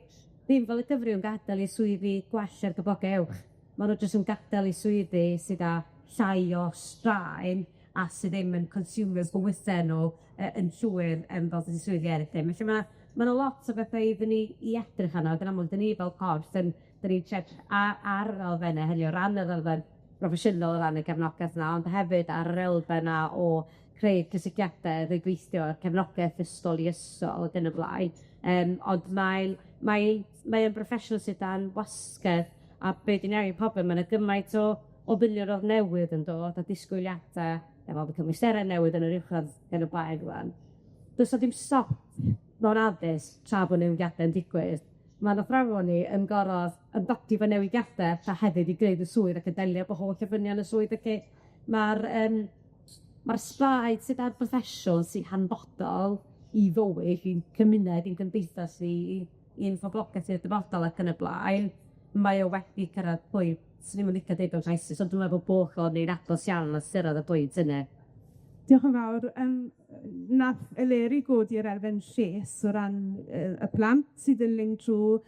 ddim fel y gyfriw'n gadael i swyddi gwell ar gyflogau uwch. Maen nhw jyst yn gadael i swyddi sydd â llai o straen a sydd ddim yn consumers bywydau nhw yn llwyr fel sydd swyddi eraill ddim. Felly mae yna lot o bethau iddyn ni i edrych arno, gan amlwg, dyn ni fel corff, dyn ni'n check ar yr elfennau hynny, o ran yr elfen proffesiynol o ran y cefnogaeth yna, ond hefyd ar yr elfen yna o creu cysylltiadau, rhwydweithio, cefnogaeth ystol i ysgol ac yn y blaen. Ond mae'n broffesiwn sydd dan wasgedd. A be di'n angen problem, mae'n gymaint o filiwn newydd yn dod, a disgwyliadau, efo cymwysterau newydd yn yr uwchradd gan y blaen rwan. Does o ddim stop mewn addysg tra bod newidiadau yn digwydd. Mae'n athrawon ni yn gorfod ymdopi fo newidiadau tra hefyd i greu y swydd ac yn delio bo holl ofynion y swydd. Mae'r straed sydd ar proffesiwn sy'n hanfodol i fywyd, i'n cymuned, i'n gymdeithas, i'n phoblogaeth i'r dyfodol ac yn y blaen, mae o wedi cyrraedd pwynt, sy'n ddim yn licio deud o'n rhaesus, ond dwi'n meddwl bod o'n ni'n agos iawn a styrodd y pwynt yna. Diolch yn fawr. Nath Eleri godi'r elfen lles o ran y plant sydd yn lyng trwy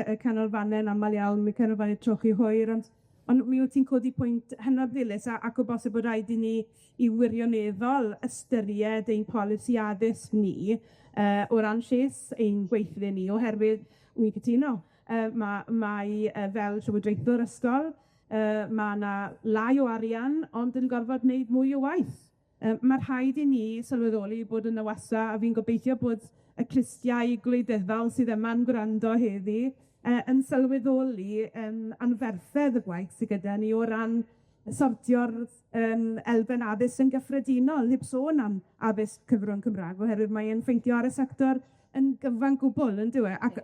y canolfannau'n aml iawn, mi canolfannau trochi hwyr, ond mi wyt ti'n codi pwynt hynod ddilys ac o bosib bod rhaid i ni i wirioneddol ystyried ein polisi addysg ni o ran lles ein gweithlu ni, oherwydd wi'n cytuno. Mae fel llywodraethwr ysgol, mae yna lai o arian, ond yn gorfod wneud mwy o waith. Mae rhaid i ni sylweddoli bod yn y wasa, a fi'n gobeithio bod y clustiau gwleidyddol sydd yma'n gwrando heddi yn sylweddoli anferthedd y gwaith sydd gyda ni o ran sortio'r elfen addysg yn gyffredinol, heb sôn am addysg cyfrwng Cymraeg, oherwydd mae'n ffeithio ar y sector yn gyfan gwbl, yn dywe, ac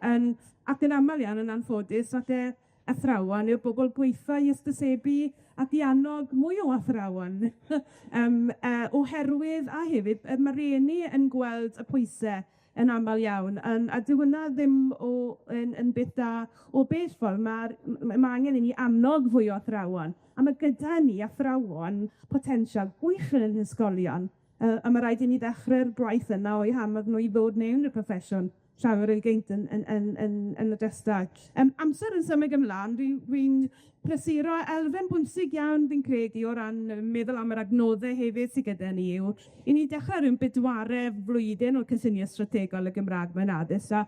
yn aml iawn yn anffodus, falle athrawon yw'r bobl gweitha i ysbysebu ac i annog mwy o athrawon. Oherwydd a hefyd, mae rhieni yn gweld y pwysau yn aml iawn, a dyw hwnna ddim yn beth da o bell ffordd. Mae angen i ni annog fwy o athrawon, a mae gyda ni athrawon potensial gwych yn ysgolion. A mae rhaid i ni ddechrau'r gwaith yna o'i hamog nhw i ddod mewn i'r proffesiwn llawer o'i geint yn y dystau. Amser yn symud ymlaen, dwi'n prysuro elfen bwysig iawn fi'n credu o ran meddwl am yr adnoddau hefyd sydd gyda ni yw i ni dechrau rhywun bedwaredd flwyddyn o'r cynllunio strategol y Gymraeg mewn addysg a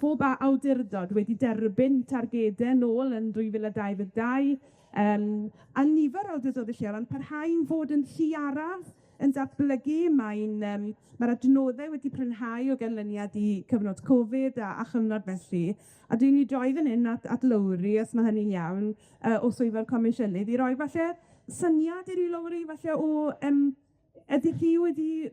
phob awdurdod wedi derbyn targedau nôl yn 2022 a nifer o awdurdodau lleol yn parhau'n fod yn lliaraf yn datblygu, mae'r adnoddau wedi prynhau o ganlyniad i cyfnod Covid a chyfnod felly. A dwi'n i droi fan hyn at Lowri, os mae hynny'n iawn, o swyddfa'r Comisiynydd, i roi falle syniad i'r Lowri falle o ydych chi wedi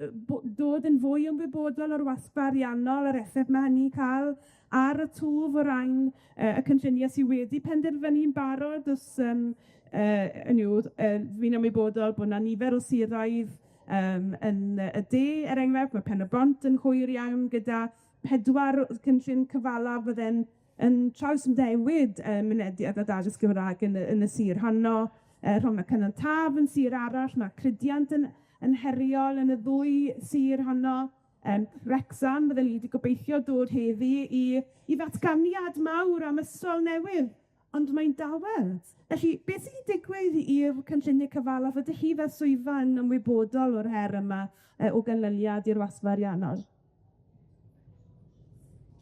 dod yn fwy ymwybodol o'r wasg ariannol, yr effaith mae hynny'n cael ar y twf o ran y cynlluniau sydd wedi penderfynu'n barod, os fi'n ymwybodol bod yna nifer o siroedd yn y de, enghraifft, mae Pen y Bont yn hwyr iawn gyda 4 cynllun cyfalaf fydde'n yn trawsnewid mynediad a addysg Gymraeg yn y sir honno, rhwng y Cynnal Taf yn sir arall, mae Crydiant yn heriol yn y 2 sir honno. Wrecsam, fydden ni wedi gobeithio dod heddi i ddatganiad mawr am ysgol newydd, ond mae'n dawel. Felly, beth sy'n digwydd i'r cynlluniau cyfalaf? Ydych chi fel swyddfa yn ymwybodol o'r her yma o ganlyniad i'r wasfa ariannol?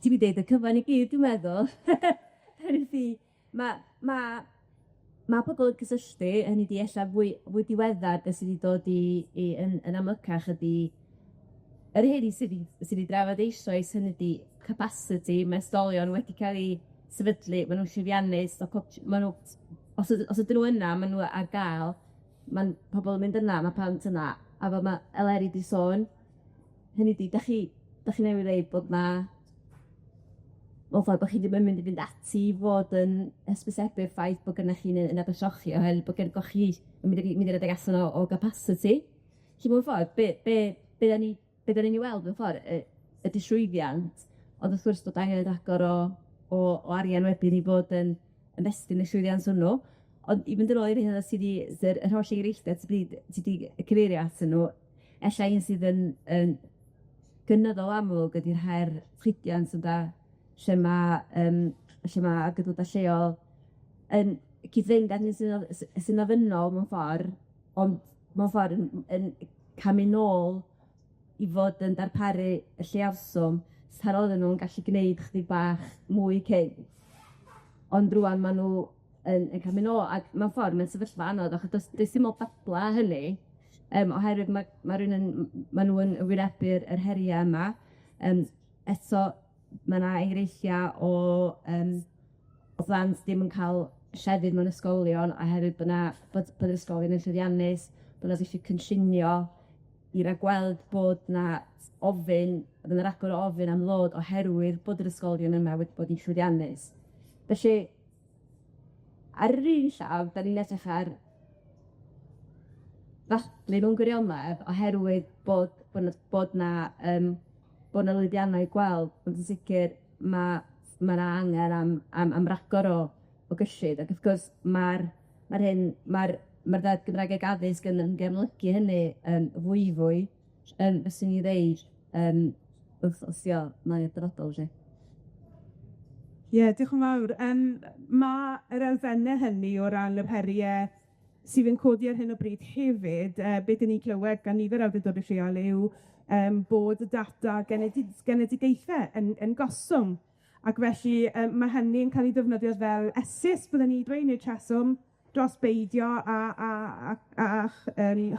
Ti'n mynd deud y cyfan i gyd, dwi'n meddwl. Mae pobl yn cysylltu, hynny di ella fwy diweddar beth sydd wedi dod yn amlycach ydi yr hyn sydd wedi drafod eisoes, hynny di capacity, mae ysgolion wedi cael ei sefydlu, maen nhw'n llwyddiannus, os ydyn nhw yna, maen nhw ar gael, mae pobl yn mynd yna, mae plant yna, a fel mae Eleri di sôn, hynny di, da chi newid dweud bod na mewn ffordd bod chi ddim yn mynd i fynd ati i fod yn hysbysebu'r ffaith bod gennych chi'n yn abersochi oherwydd bod gennych chi yn mynd i redeg allan o capacity. Felly mewn ffordd, be da ni'n ei weld mewn ffordd y disrwyddiant, ond wrth gwrs bod angen agor o arian wedyn i fod yn ymestyn y llwyddiant hwnnw. Ond i fynd yn ôl i'r hyn sydd yr holl enghreifftiau sydd wedi cyfeirio atyn nhw, ella un sydd yn gynyddol amlwg ydy'r her llwyddiant ynda, lle mae agydwydau lleol yn cyd-fynd â sy'n ofynnol mewn ffordd, ond mewn ffordd yn camu nôl i fod yn darparu y lleafswm sy'n oedden nhw'n gallu gwneud chydig bach mwy cyn. Ond rwan maen nhw yn camu nôl, ac mewn ffordd mae'n sefyllfa anodd, achos does dim o babla hynny, oherwydd mae nhw yn wynebu'r heriau yma. Eto, mae yna enghreifftiau o blant ddim yn cael llefydd mewn ysgolion oherwydd bod yr ysgolion yn llwyddiannus, bod yna diffyg cynllunio i ragweld bod yna agor o ofyn am ddod oherwydd bod yr ysgolion yma wedi bod yn llwyddiannus. Felly, ar yr un llaw, da ni'n edrych ar ddathlu mewn gwirionedd oherwydd bod yna lwyddiannau gweld, ond yn sicr mae yna angen am ragor o gyllid. Ac wrth gwrs, mae'r Ddeddf Gymraeg Addysg yn gemlygu hynny fwy, fyswn i ddeud, wrth mae'n dyfodol, lle. Ie, diolch yn fawr. Mae yr elfennau hynny o ran y heriau sydd yn codi ar hyn o bryd hefyd, beth ni'n clywed gan nifer awdurdodau lleol yw bod y data genedigaethau yn goswng. Ac felly mae hynny yn cael ei ddefnyddio fel esys, byddwn ni dweud, neu treswm dros beidio a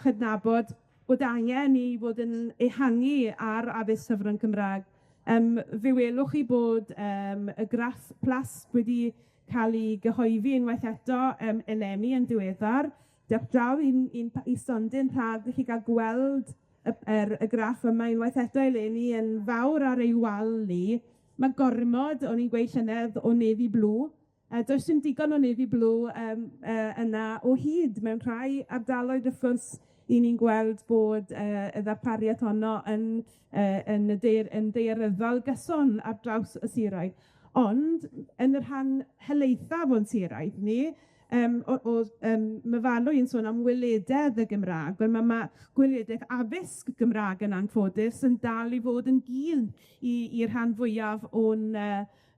chydnabod bod angen i fod yn ehangu ar addysg cyfrwng Cymraeg. Fe welwch chi bod y graff plas wedi cael ei gyhoeddi unwaith eto eleni yn diweddar. Diolch draw i stondin rhag i chi gael gweld y graff yma unwaith eto eleni yn fawr ar ei wal ni. Mae gormod, o'n i'n gweud llynedd, o navy blue. Does dim digon o navy blue yna o hyd mewn rhai ardaloedd wrth gwrs i ni'n gweld bod y ddarpariaeth honno yn daearyddol gyson ar draws y siroedd. Ond yn y rhan helaethaf o'n siroedd ni, myfalwy yn sôn am wylededd y Gymraeg, wel mae gwyledaeth addysg Gymraeg yn anffodus yn dal i fod yn gul i'r rhan fwyaf o'n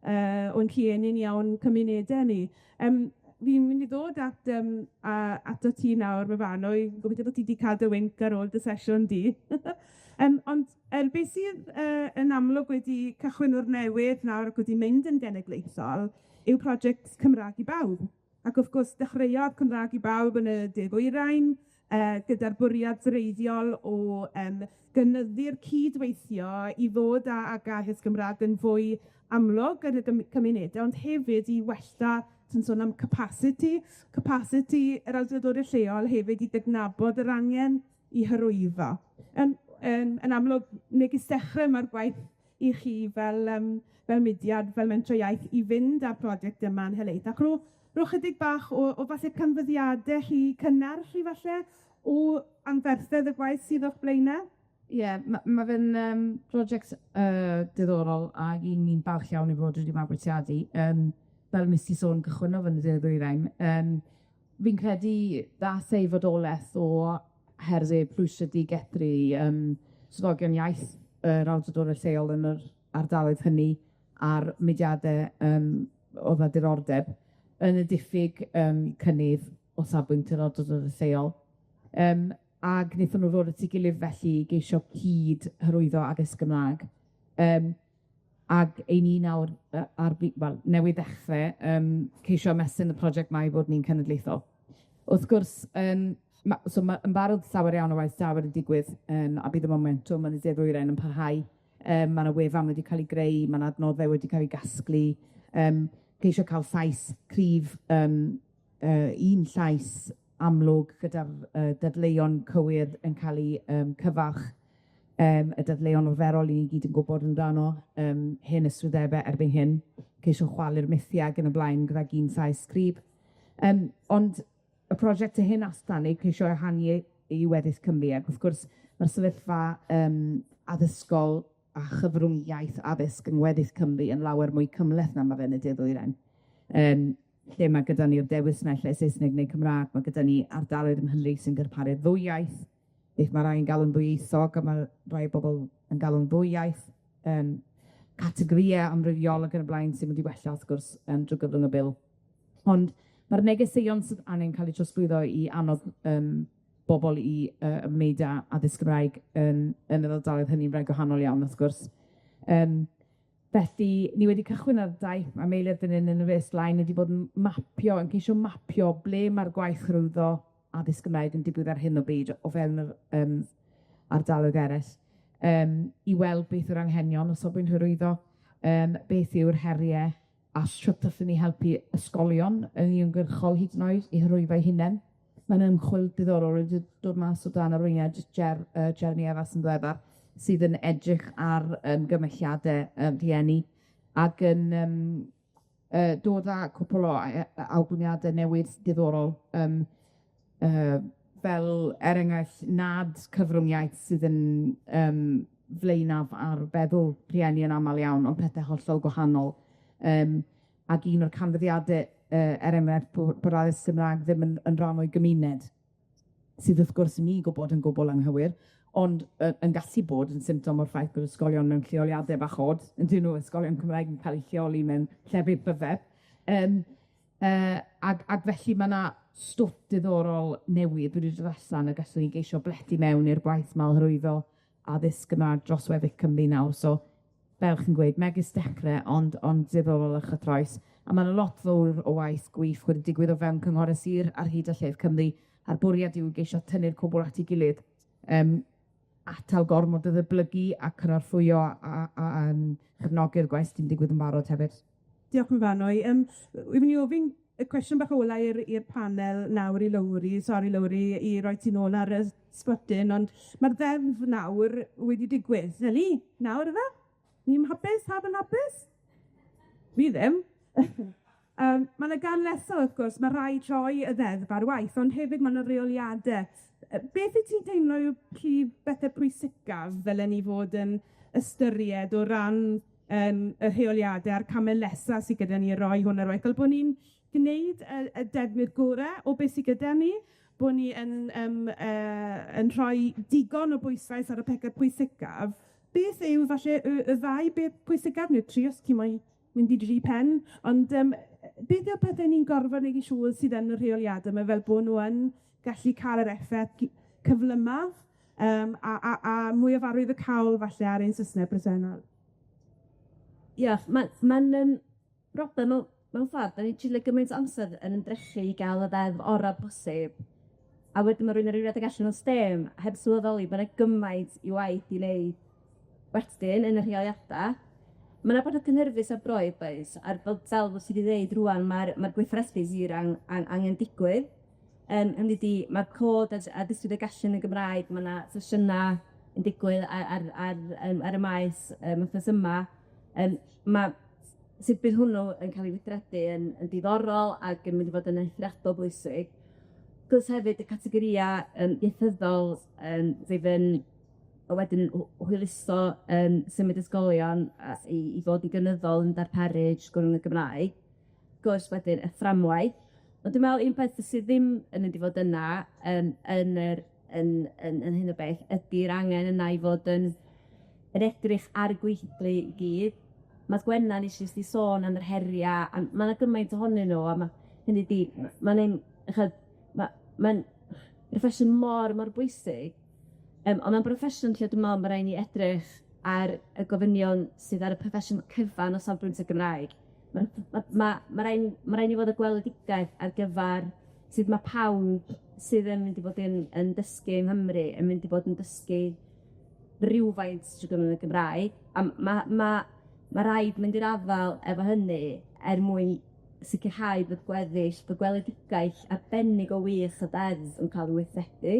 rhieni'n iawn cymunedau ni. Fi'n mynd i ddod at y ti nawr, myfanwy, gobeithio bod ti wedi cael dy wink ar ôl dy sesiwn di. Ond beth sydd yn amlwg wedi cychwyn o'r newydd nawr ac wedi mynd yn genedlaethol yw prosiect Cymraeg i bawb. Ac wrth gwrs, dechreuodd Cymraeg i bawb yn y Deg-Wyrain, gyda'r bwriad dreiddiol o gynyddu'r cydweithio i ddod ag addysg Gymraeg yn fwy amlwg yn y cymunedau, ond hefyd i wella, sy'n sôn am capacity yr awdurdodau lleol hefyd i dydnabod yr angen i hyrwyddo. Yn amlwg, neges dechrau mae'r gwaith i chi fel mudiad, fel mentrau iaith, i fynd â'r prosiect yma'n helaeth. Ac rhowch chydig bach o falle canfyddiadau chi cynnar chi falle o anferthedd y gwaith sydd o'ch blaenau? Ie, ma' fe'n brosiect diddorol a un ni'n falch iawn i fod wedi mabwysiadu. Fel nes i sôn cychwynno fan y ddwyrain, fi'n credu dath ei fodolaeth o herddi plwysio digetru swyddogion iaith yr awdurdodau lleol yn yr ardaloedd hynny a'r mudiadau o ddiddordeb yn y diffyg cynnydd o safbwynt yr awdurdodau lleol. Ag wnaethon nhw fod at ei gilydd felly i geisio cyd hyrwyddo addysg Gymraeg. Ag ein ni nawr newydd ddechrau ceisio mesyn y prosiect mae i fod ni'n cenedlaethol. Wrth gwrs, yn barod llawer iawn o waith da wedi digwydd a bydd y momentum yn y ddwyrain yn parhau. Mae yna wefan wedi cael ei greu, mae yna adnoddau wedi cael ei gasglu. Ceisio cael llais cryf, un llais amlwg gyda'r dadleuon cywir yn cael eu cyfach, y dadleuon oferol i ni gyd yn gwybod amdano, hyn yswyddebau erbyn hyn, ceisio chwalu'r mythiau yn y blaen gyda un llais sgrib. Ond y prosiect y hyn astan ei ceisio ehangu i weddill Cymru, ac wrth gwrs mae'r sefyllfa addysgol a chyfrwng iaith addysg yng ngweddill Cymru yn lawer mwy cymhleth na mae fe'n y ddwyrain. Lle mae gyda ni'r dewis yna lle Saesneg neu Cymraeg, mae gyda ni ardaloedd ym Nghymru sy'n gyrparu'r ddwy iaith, beth mae rhai'n galw'n ddwyieithog, a mae rhai bobl yn galw'n ddwy iaith, categoriau amrywiol ac yn y blaen sy'n mynd i wella, wrth gwrs, drwy gyfrwng y bil. Ond mae'r negeseuon sydd angen cael eu trosglwyddo i anodd bobl i ymwneud â addysg Gymraeg yn yr ardaloedd hynny'n rhaid gwahanol iawn, wrth gwrs. Felly, ni wedi cychwyn ar daith, a Meilir yn y fes lain wedi bod yn ceisio mapio ble mae'r gwaith hyrwyddo addysg Gymraeg yn digwydd ar hyn o bryd o fewn yr ardaloedd eraill, i weld beth yw'r anghenion o safbwynt hyrwyddo, beth yw'r heriau, a shwt allwn ni helpu ysgolion yn uniongyrchol hyd yn oed i hyrwyddo'u hunain. Mae'n ymchwil diddorol wedi dod mas o dan Rhieni Jeremy Evans yn ddiweddar, sydd yn edrych ar gymhelliadau rhieni ac yn dod â cwpl o awgrymiadau newydd diddorol fel enghraifft nad cyfrwng iaith sydd yn flaenaf ar feddwl rhieni yn aml iawn, ond pethau hollol gwahanol. Ac un o'r canfyddiadau enghraifft bod addysg Gymraeg ddim yn rhan o'i gymuned, sydd wrth gwrs ni gwybod yn gwbl anghywir, ond yn gallu bod yn symptom o'r ffaith bod ysgolion mewn lleoliadau bach od, yn dyn nhw ysgolion Cymraeg yn cael eu lleoli mewn llefydd byfed. Ac felly mae yna stwff diddorol newydd wedi dod allan a gallwn ni geisio bledu mewn i'r gwaith mal hyrwyddo addysg Gymraeg dros weddill Cymru nawr. So, fel chi'n gweud, megis dechrau, ond diddorol a chytroes. A mae yna lot fawr o waith gwych wedi digwydd o fewn cynghorau sir ar hyd a llef Cymru. A'r bwriad yw geisio tynnu'r cwbl at ei gilydd, atal gormod o ddyblygu a cynorthwyo a chefnogi'r gwaith sy'n digwydd yn barod hefyd. Diolch yn fanwy. Wy'n mynd i ofyn y cwestiwn bach ola i'r panel nawr i Lowri, i roi ti nôl ar y sbotyn, ond mae'r ddeddf nawr wedi digwydd. Eli, nawr yna? Ni'n hapus? Hab yn hapus? Fi ddim. Mae yna gan lesol, wrth gwrs, mae rhai troi y ddeddf ar waith, ond hefyd mae yna reoliadau. Beth wyt ti'n teimlo yw prif bethau pwysicaf ddylen ni fod yn ystyried o ran y rheoliadau a'r camau nesaf sydd gyda ni roi hwn ar waith? Fel bod ni'n gwneud y defnydd gorau o beth sydd gyda ni, bod ni yn rhoi digon o bwyslais ar y pethau pwysicaf. Beth yw falle y ddau beth pwysicaf neu tri os ti'n mynd i dri pen, ond beth yw'r pethau ni'n gorfod neud i siŵr sydd yn y rheoliadau yma fel bod nhw yn gallu cael yr effaith cyflymaf a mwy o farwydd y cawl falle ar ein Saesneg bresennol. Ie, mae'n broblem mewn ffordd. Da ni'n trio gymaint o amser yn ymdrechu i gael y ddeddf orau bosib. A wedyn mae rhywun yn rhywbeth ag allan o stem, heb sylweddoli, mae'n gymaint i waith i wneud wedyn yn y rheoliadau. Mae'n bod yn cynhyrfus a broed, boes, a'r fel self sydd wedi dweud rwan, mae'r gweithredu sydd angen digwydd. Mae'r cod a ddysgwyd y gallu yn y Gymraeg, mae yna sesiynau yn digwydd ar y maes wythnos yma. Mae sut bydd hwnnw yn cael ei weithredu yn diddorol ac yn mynd i fod yn eithriadol bwysig. Gwrs hefyd y categoria ieithyddol fydd yn wedyn hwyluso symud ysgolion i fod yn gynyddol yn darperu drwy y Gymraeg. Gwrs wedyn y fframwaith. Ond dwi'n meddwl un peth sydd ddim yn mynd i fod yna yn hyn o beth ydy'r angen yna i fod yn edrych ar y gweithlu i gyd. Mae Gwenna nes i sôn am yr heria, a mae yna gymaint ohonyn nhw, a mae'n proffesiwn mor bwysig. Ond mae'n proffesiwn lle dwi'n meddwl mae rhaid ni edrych ar y gofynion sydd ar y proffesiwn cyfan o safbwynt y Gymraeg. Mae rhaid ni fod y gweledigaeth ar gyfer sydd mae pawb sydd yn mynd i fod yn dysgu yng Nghymru, yn mynd i fod yn dysgu rhywfaint drwy y Gymraeg. A mae rhaid mynd i'r afal efo hynny mwyn sicrhau bod gweddill, bod gweledigaeth arbennig o wych o deddf yn cael ei weithredu.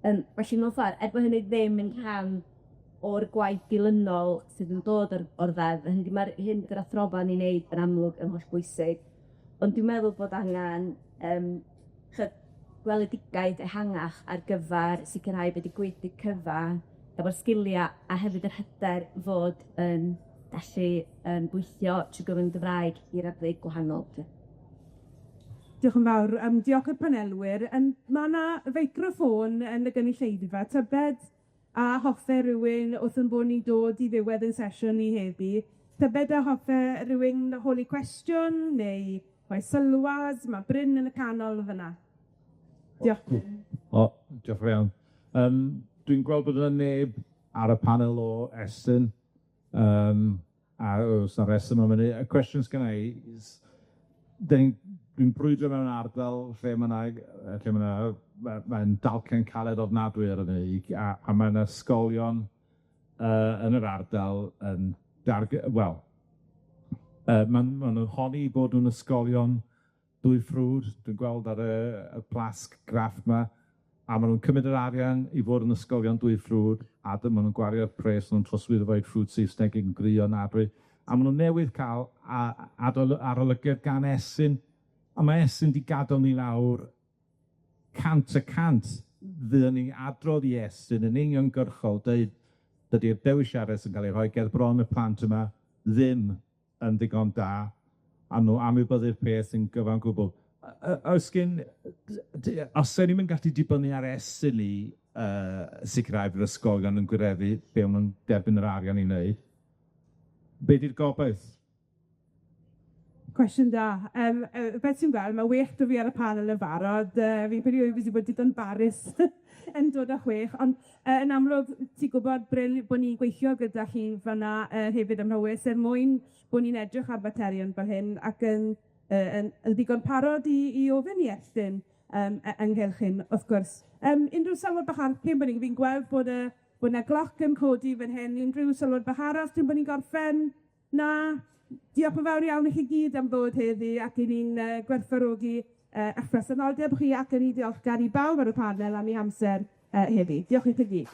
Felly, mewn ffordd, bod hynny ddim yn rhan o'r gwaith dilynol sydd yn dod o'r ddeddf, mae'r hyn gyda throba ni'n neud yn amlwg yn holl bwysig. Ond dwi'n meddwl bod angen gweledigaeth ehangach ar gyfer sicrhau bod y gweithlu cyfa efo'r sgiliau a hefyd yr hyder fod yn gallu gweithio trwy gyfrwng Gymraeg i'r arddull gwahanol. Diolch yn fawr. Diolch i'r panelwyr. Mae yna feicroffon yn y gynulleidfa. Tybed a hoffe rhywun wrth yn bod ni'n dod i ddiwedd yn sesiwn ni heddi. Tybed a hoffe rhywun holi cwestiwn neu rhoi sylwad. Mae Bryn yn y canol fyna. Diolch. Diolch yn iawn. Dwi'n gweld bod yna neb ar y panel o Estyn. A oes yna reswm am hynny. Y cwestiwn sgynna i is, dwi'n brwydro mewn ardal lle mae'n dalcen caled ofnadwy ar hynny, a mae'n ysgolion yn yr ardal yn mae'n nhw'n honni bod nhw'n ysgolion dwy ffrwd. Dwi'n gweld ar y plasg graff yma, a maen nhw'n cymryd yr arian i fod yn ysgolion dwy ffrwd, a maen nhw'n gwario'r pres, nhw'n troswydd o foed ffrwd Saesneg yn grio nabri. A maen nhw'n newydd cael arolygiad gan Estyn, a mae Estyn wedi gadael ni lawr 100%. Fyddwn ni adrodd i Estyn yn uniongyrchol, dweud dydy'r dewisiares yn cael ei rhoi ger bron y plant yma ddim yn ddigon da, a nhw amwybyddu'r peth yn gyfan gwbl. Os ni'n mynd gallu dibynnu ar Estyn ni sicrhau bydd ysgolion yn gwireddu be nhw'n derbyn yr arian i wneud, be di'r gobaith? Cwestiwn da. Beth sy'n gweld, mae well do fi ar y panel yn barod. Fi'n period wedi bod digon barus yn dod â chwech, ond yn amlwg, ti'n gwybod, Bryn, bod ni'n gweithio gyda chi fyna hefyd ym Mhywys, mwyn bod ni'n edrych ar faterion fel hyn ac yn ddigon parod i ofyn i Estyn ynghylch hyn, wrth gwrs. Unrhyw sylwad bach arall, cyn bod fi'n gweld bod yna gloc yn codi fan hyn, unrhyw sylwad bach arall, cyn bod ni'n gorffen? Na. Diolch yn fawr iawn i chi gyd am ddod heddi ac i ni'n gwerthfawrogi eich presenoldeb chi ac yn i diolchgar i bawb ar y panel am ei amser heddi. Diolch i chi gyd.